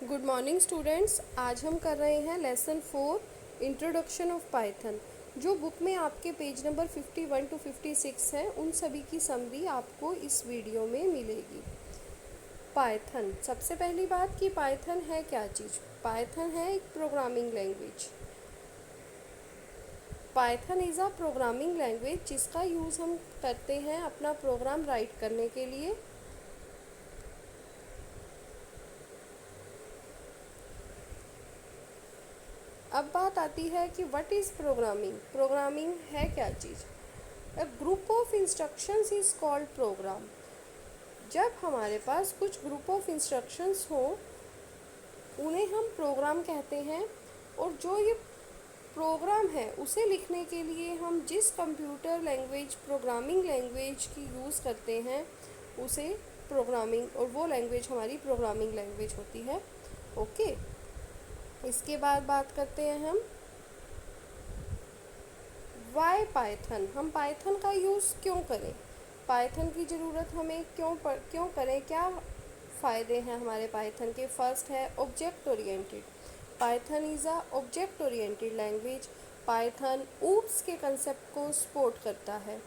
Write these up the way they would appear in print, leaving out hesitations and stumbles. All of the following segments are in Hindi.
Good morning students. आज हम कर रहे हैं लेसन 4 इंट्रोडक्शन ऑफ पाइथन। जो बुक में आपके पेज नंबर 51 टू 56 है, उन सभी की समरी आपको इस वीडियो में मिलेगी। पाइथन, सबसे पहली बात कि पाइथन है क्या चीज़। पाइथन है एक programming language. Python is a programming language जिसका यूज़ हम करते हैं अपना प्रोग्राम राइट करने के लिए। अब बात आती है कि व्हाट इज़ प्रोग्रामिंग। प्रोग्रामिंग है क्या चीज़। A group of instructions is called program. जब हमारे पास कुछ ग्रुप ऑफ इंस्ट्रक्शंस हो, उन्हें हम प्रोग्राम कहते हैं। और जो ये प्रोग्राम है उसे लिखने के लिए हम जिस कंप्यूटर लैंग्वेज प्रोग्रामिंग लैंग्वेज की यूज़ करते हैं उसे प्रोग्रामिंग, और वो लैंग्वेज हमारी प्रोग्रामिंग लैंग्वेज होती है। ओके, इसके बाद बात करते हैं हम वाई पाइथन। हम पाइथन का यूज़ क्यों करें, पाइथन की ज़रूरत हमें क्यों करें, क्या फ़ायदे हैं हमारे पाइथन के। फर्स्ट है object oriented. Python is a object oriented language. Python oops के कंसेप्ट को सपोर्ट करता है।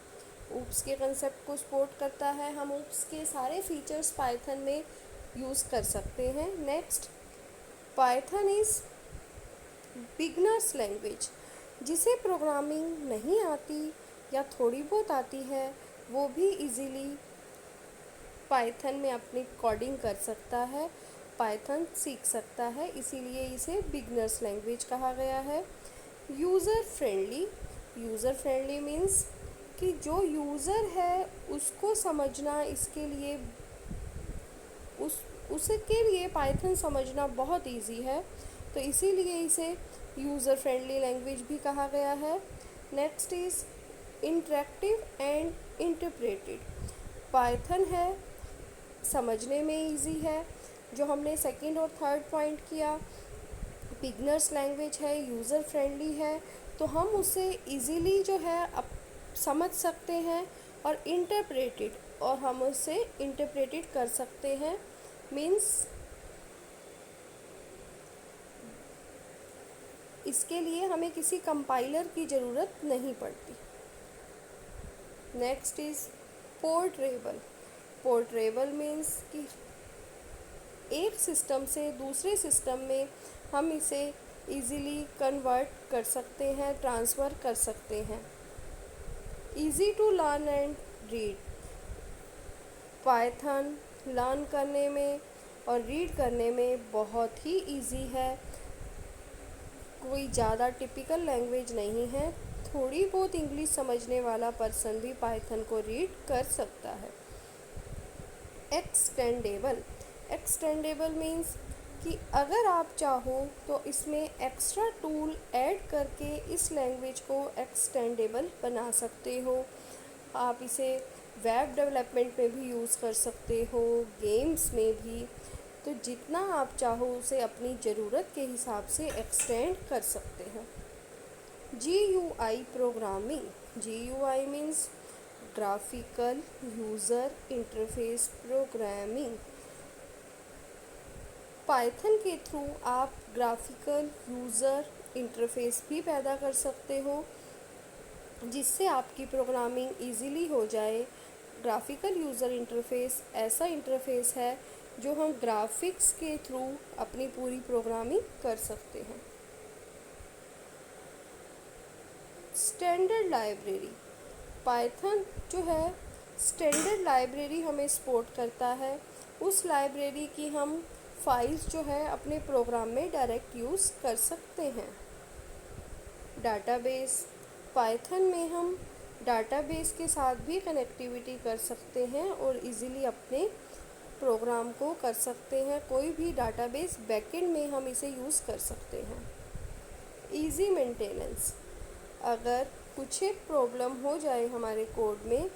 ऊप्स के कंसेप्ट को सपोर्ट करता है। हम ऊप्स के सारे फीचर्स पाइथन में यूज़ कर सकते हैं। Next, Python is beginners language. जिसे प्रोग्रामिंग नहीं आती या थोड़ी बहुत आती है, वो भी इजीली पाइथन में अपनी कोडिंग कर सकता है, पाइथन सीख सकता है। इसीलिए इसे बिगनर्स लैंग्वेज कहा गया है। User friendly. User friendly means कि जो यूज़र है उसको समझना, इसके लिए उसके लिए पाइथन समझना बहुत इजी है, तो इसीलिए इसे यूज़र फ्रेंडली लैंग्वेज भी कहा गया है। Next is interactive and interpreted. Python है समझने में इजी है, जो हमने सेकंड और थर्ड पॉइंट किया। बिगनर्स लैंग्वेज है, यूज़र फ्रेंडली है, तो हम उसे इजीली जो है समझ सकते हैं। और इंटरप्रेटेड, और हम उसे इंटरप्रेटेड कर सकते हैं। मीन्स इसके लिए हमें किसी कंपाइलर की ज़रूरत नहीं पड़ती। Next is portable. Portable means कि एक सिस्टम से दूसरे सिस्टम में हम इसे इजीली कन्वर्ट कर सकते हैं, ट्रांसफ़र कर सकते हैं। Easy to learn and read. Python learn करने में और रीड करने में बहुत ही इजी है। कोई ज़्यादा टिपिकल लैंग्वेज नहीं है। थोड़ी बहुत इंग्लिश समझने वाला पर्सन भी पाइथन को रीड कर सकता है। एक्सटेंडेबल। एक्सटेंडेबल मीन्स कि अगर आप चाहो तो इसमें एक्स्ट्रा टूल ऐड करके इस लैंग्वेज को एक्सटेंडेबल बना सकते हो। आप इसे वेब डेवलपमेंट में भी यूज़ कर सकते हो, गेम्स में भी। तो जितना आप चाहो उसे अपनी ज़रूरत के हिसाब से एक्सटेंड कर सकते हैं। GUI programming. GUI means graphical user interface programming. Python के थ्रू आप ग्राफिकल यूज़र इंटरफेस भी पैदा कर सकते हो, जिससे आपकी प्रोग्रामिंग इजीली हो जाए। ग्राफिकल यूज़र इंटरफेस ऐसा इंटरफेस है जो हम ग्राफिक्स के थ्रू अपनी पूरी प्रोग्रामिंग कर सकते हैं। Standard library. पाइथन जो है स्टैंडर्ड लाइब्रेरी हमें सपोर्ट करता है। उस लाइब्रेरी की हम फाइल्स जो है अपने प्रोग्राम में डायरेक्ट यूज़ कर सकते हैं। डाटाबेस। पाइथन में हम डाटाबेस के साथ भी कनेक्टिविटी कर सकते हैं और इजीली अपने प्रोग्राम को कर सकते हैं। कोई भी डाटाबेस बैकएंड में हम इसे यूज़ कर सकते हैं। Easy maintenance. अगर कुछ एक प्रॉब्लम हो जाए हमारे कोड में,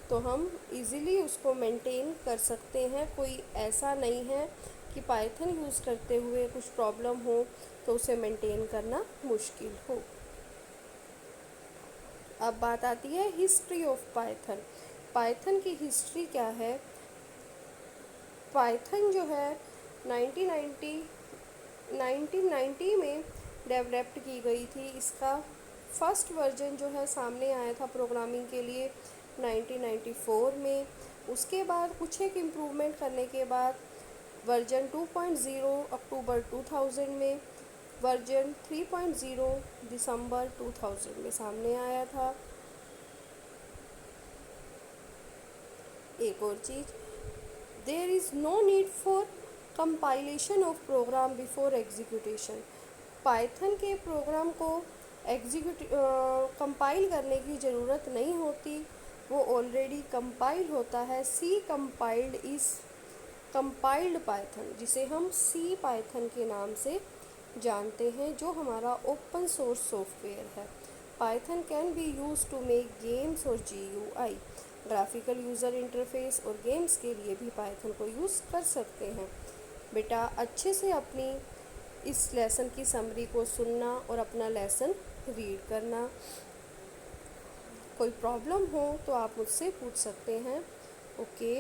तो हम इजीली उसको मेंटेन कर सकते हैं। कोई ऐसा नहीं है कि पाइथन यूज़ करते हुए कुछ प्रॉब्लम हो तो उसे मेंटेन करना मुश्किल हो। अब बात आती है हिस्ट्री ऑफ पाइथन। पाइथन की हिस्ट्री क्या है। पाइथन जो है 1990 1990 में डेवलप्ड की गई थी। इसका फर्स्ट वर्जन जो है सामने आया था प्रोग्रामिंग के लिए 1994 में। उसके बाद कुछ एक इम्प्रूवमेंट करने के बाद वर्जन 2.0 अक्टूबर 2000 में, वर्जन 3.0 दिसंबर 2000 में सामने आया था। एक और चीज़, there is no need for compilation of program before execution. Python के प्रोग्राम को कंपाइल करने की ज़रूरत नहीं होती, वो ऑलरेडी कंपाइल होता है। सी कंपाइल्ड इज़ कंपाइल्ड पाइथन, जिसे हम सी पाइथन के नाम से जानते हैं, जो हमारा ओपन सोर्स सॉफ्टवेयर है। Python can be use to make games और GUI, ग्राफिकल यूज़र इंटरफेस और गेम्स के लिए भी पाइथन को यूज़ कर सकते हैं। बेटा अच्छे से अपनी इस लेसन की समरी को सुनना और अपना लेसन रीड करना। कोई प्रॉब्लम हो तो आप मुझसे पूछ सकते हैं। ओके।